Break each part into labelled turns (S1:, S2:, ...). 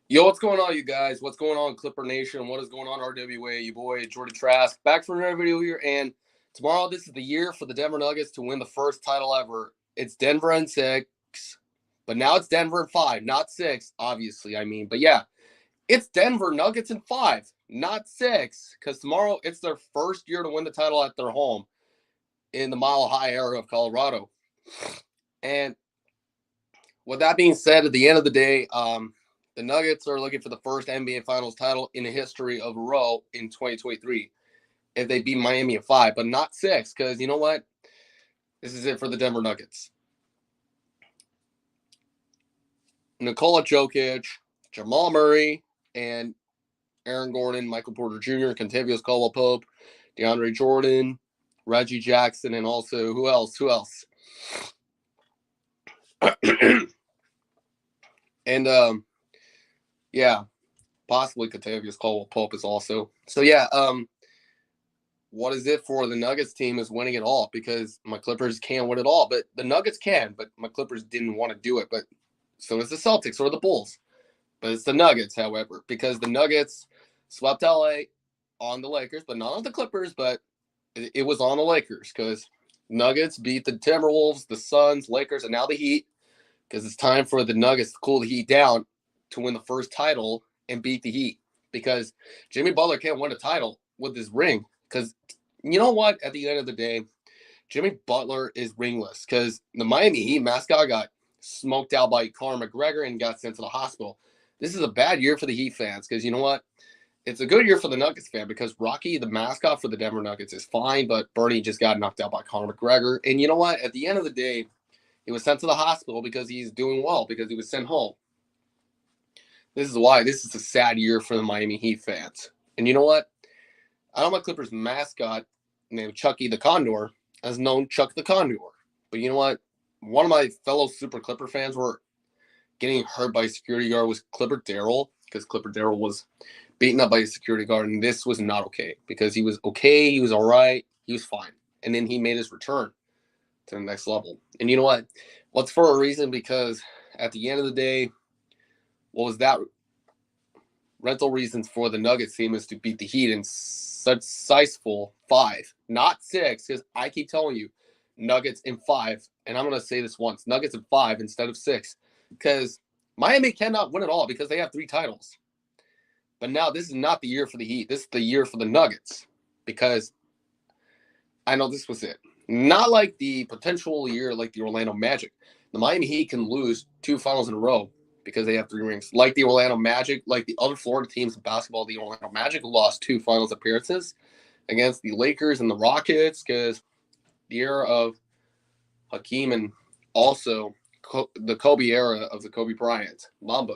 S1: Yo, what's going on, you guys? What's going on, Clipper Nation? What is going on, RWA? You boy, Jordan Trask, back for another video here. And tomorrow, this is the year for the Denver Nuggets to win the first title ever. It's Denver in 6, but now it's Denver in 5, not 6, obviously. But yeah, it's Denver Nuggets in 5, not 6, because tomorrow it's their first year to win the title at their home in the Mile High area of Colorado. And with that being said, at the end of the day, the Nuggets are looking for the first NBA Finals title in the history of a row in 2023 if they beat Miami in 5, but not 6, because you know what? This is it for the Denver Nuggets. Nikola Jokic, Jamal Murray, and Aaron Gordon, Michael Porter Jr., Kentavious Caldwell-Pope, DeAndre Jordan, Reggie Jackson, and also who else? And yeah, possibly Kentavious Caldwell-Pope is also. So yeah, what is it for the Nuggets team is winning it all, because my Clippers can't win it all, but the Nuggets can, but my Clippers didn't want to do it, but so does the Celtics or the Bulls. But it's the Nuggets, however, because the Nuggets swept LA on the Lakers, but not on the Clippers, but it was on the Lakers, because Nuggets beat the Timberwolves, the Suns, Lakers, and now the Heat, because it's time for the Nuggets to cool the Heat down to win the first title and beat the Heat, because Jimmy Butler can't win a title with his ring, because you know what? At the end of the day, Jimmy Butler is ringless, because the Miami Heat mascot got smoked out by Conor McGregor and got sent to the hospital. This is a bad year for the Heat fans, because you know what? It's a good year for the Nuggets fan, because Rocky, the mascot for the Denver Nuggets, is fine, but Bernie just got knocked out by Conor McGregor. And you know what? At the end of the day, he was sent to the hospital because he's doing well, because he was sent home. This is why this is a sad year for the Miami Heat fans. And you know what? I know my Clippers mascot named Chucky the Condor has known Chuck the Condor. But you know what? One of my fellow Super Clipper fans were getting hurt by a security guard was Clipper Darrell, because Clipper Darrell was beaten up by a security guard, and this was not okay, because he was okay, he was all right, he was fine. And then he made his return to the next level. And you know what? What's for a reason, because at the end of the day, what was that rental reasons for the Nuggets team is to beat the Heat in such sizeful 5, not 6, because I keep telling you, Nuggets in 5, and I'm going to say this once, Nuggets in 5 instead of 6, because Miami cannot win it all because they have 3 titles. But now this is not the year for the Heat. This is the year for the Nuggets, because I know this was it. Not like the potential year like the Orlando Magic. The Miami Heat can lose 2 finals in a row because they have 3 rings. Like the Orlando Magic, like the other Florida teams in basketball, the Orlando Magic lost 2 finals appearances against the Lakers and the Rockets, because the era of Hakeem and also the Kobe era of the Kobe Bryant, Mamba.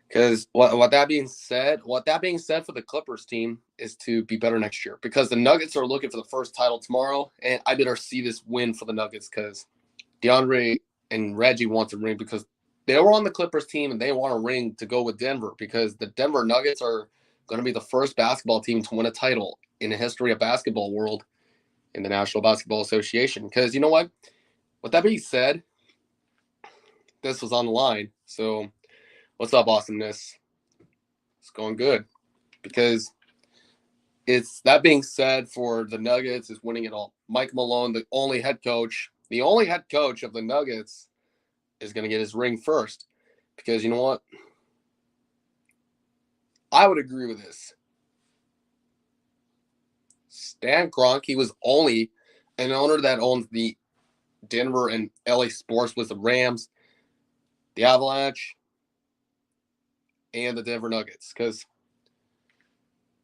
S1: Because what that being said for the Clippers team is to be better next year, because the Nuggets are looking for the first title tomorrow, and I better see this win for the Nuggets, because DeAndre and Reggie want a ring, because they were on the Clippers team and they want a ring to go with Denver, because the Denver Nuggets are going to be the first basketball team to win a title in the history of basketball world in the National Basketball Association. Because you know what? With that being said, this was on the line. So what's up, awesomeness? It's going good, because it's that being said for the Nuggets is winning it all. Mike Malone, the only head coach of the Nuggets, is going to get his ring first, because you know what? I would agree with this. Stan Kroenke was only an owner that owns the Denver and LA sports with the Rams, the Avalanche, and the Denver Nuggets, because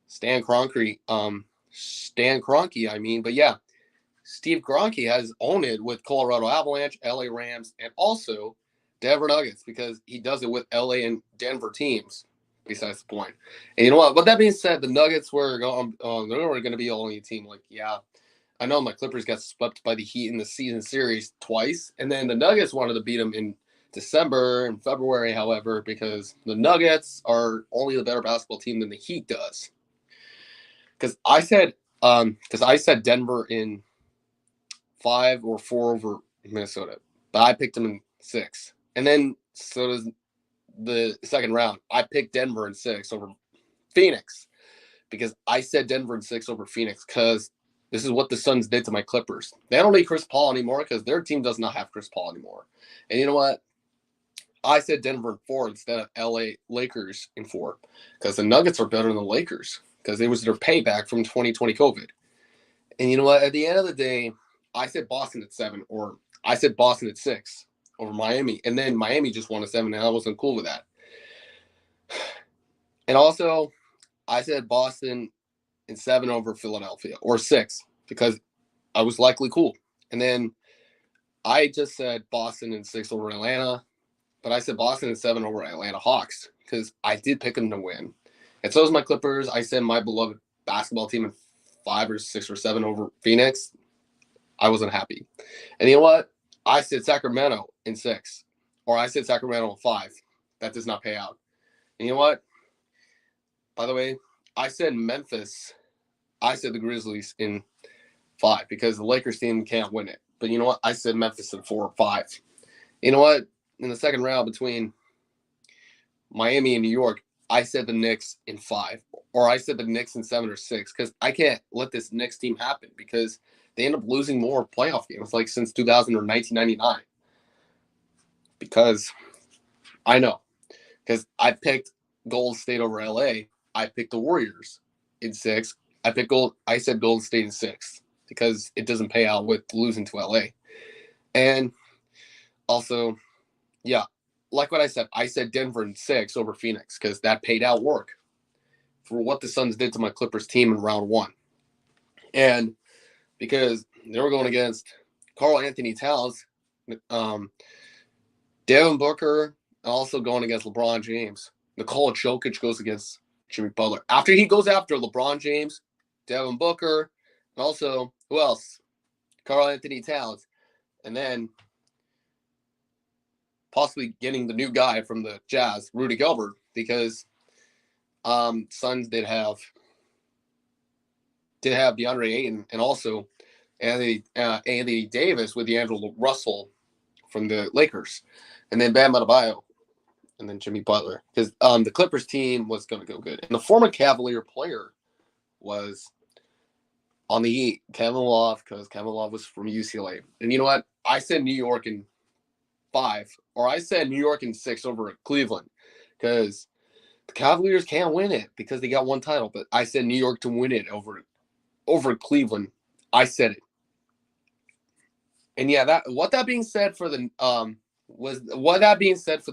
S1: Stan Kroenke, but yeah, Steve Kroenke has owned it with Colorado Avalanche, LA Rams, and also Denver Nuggets, because he does it with LA and Denver teams. Besides the point, and you know what? With that being said, the Nuggets were going to be only a team. Like, yeah, I know my Clippers got swept by the Heat in the season series twice, and then the Nuggets wanted to beat them in December and February. However, because the Nuggets are only the better basketball team than the Heat does. Because I said Denver in 5 or 4 over Minnesota, but I picked them in 6, and then so does the second round, I picked Denver in 6 over Phoenix because I said Denver in 6 over Phoenix because this is what the Suns did to my Clippers. They don't need Chris Paul anymore because their team does not have Chris Paul anymore. And you know what? I said Denver in 4 instead of LA Lakers in 4 because the Nuggets are better than the Lakers because it was their payback from 2020 COVID. And you know what? At the end of the day, I said Boston at 7, or I said Boston at 6 over Miami. And then Miami just won a 7, and I wasn't cool with that. And also, I said Boston in 7 over Philadelphia, or 6, because I was likely cool. And then I just said Boston in 6 over Atlanta, but I said Boston in 7 over Atlanta Hawks because I did pick them to win. And so is my Clippers. I said my beloved basketball team in 5 or 6 or 7 over Phoenix. I wasn't happy. And you know what? I said Sacramento in 6, or I said Sacramento in 5. That does not pay out. And you know what? By the way, I said Memphis. I said the Grizzlies in 5 because the Lakers team can't win it. But you know what? I said Memphis in 4 or 5. You know what? In the second round between Miami and New York, I said the Knicks in 5, or I said the Knicks in 7 or 6 because I can't let this Knicks team happen because they end up losing more playoff games like since 2000 or 1999. Because I know, because I picked Golden State over LA. I picked the Warriors in 6. I said Golden State in 6 because it doesn't pay out with losing to LA. And also, yeah, like what I said Denver in 6 over Phoenix because that paid out work for what the Suns did to my Clippers team in round 1. And because they were going against Karl Anthony Towns, Devin Booker, also going against LeBron James. Nikola Jokic goes against Jimmy Butler. After he goes after LeBron James, Devin Booker, and also, who else? Karl Anthony Towns. And then possibly getting the new guy from the Jazz, Rudy Gobert, because Suns did have DeAndre Ayton and also Anthony Davis with D'Angelo Russell from the Lakers, and then Bam Adebayo, and then Jimmy Butler, because the Clippers team was going to go good. And the former Cavalier player was on the Heat, Kevin Love, because Kevin Love was from UCLA. And you know what? I said New York in 5, or I said New York in 6 over Cleveland, because the Cavaliers can't win it because they got one title. But I said New York to win it over Cleveland. I said it. And yeah, that being said for the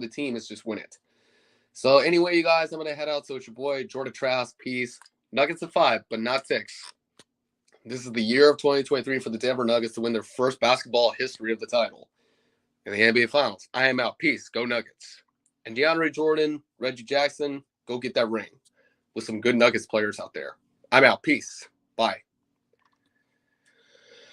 S1: team is just win it. So anyway, you guys, I'm gonna head out. So it's your boy Jordan Trask. Peace. Nuggets at 5, but not 6. This is the year of 2023 for the Denver Nuggets to win their first basketball history of the title in the NBA Finals. I am out. Peace. Go Nuggets. And DeAndre Jordan, Reggie Jackson, go get that ring with some good Nuggets players out there. I'm out. Peace. Bye.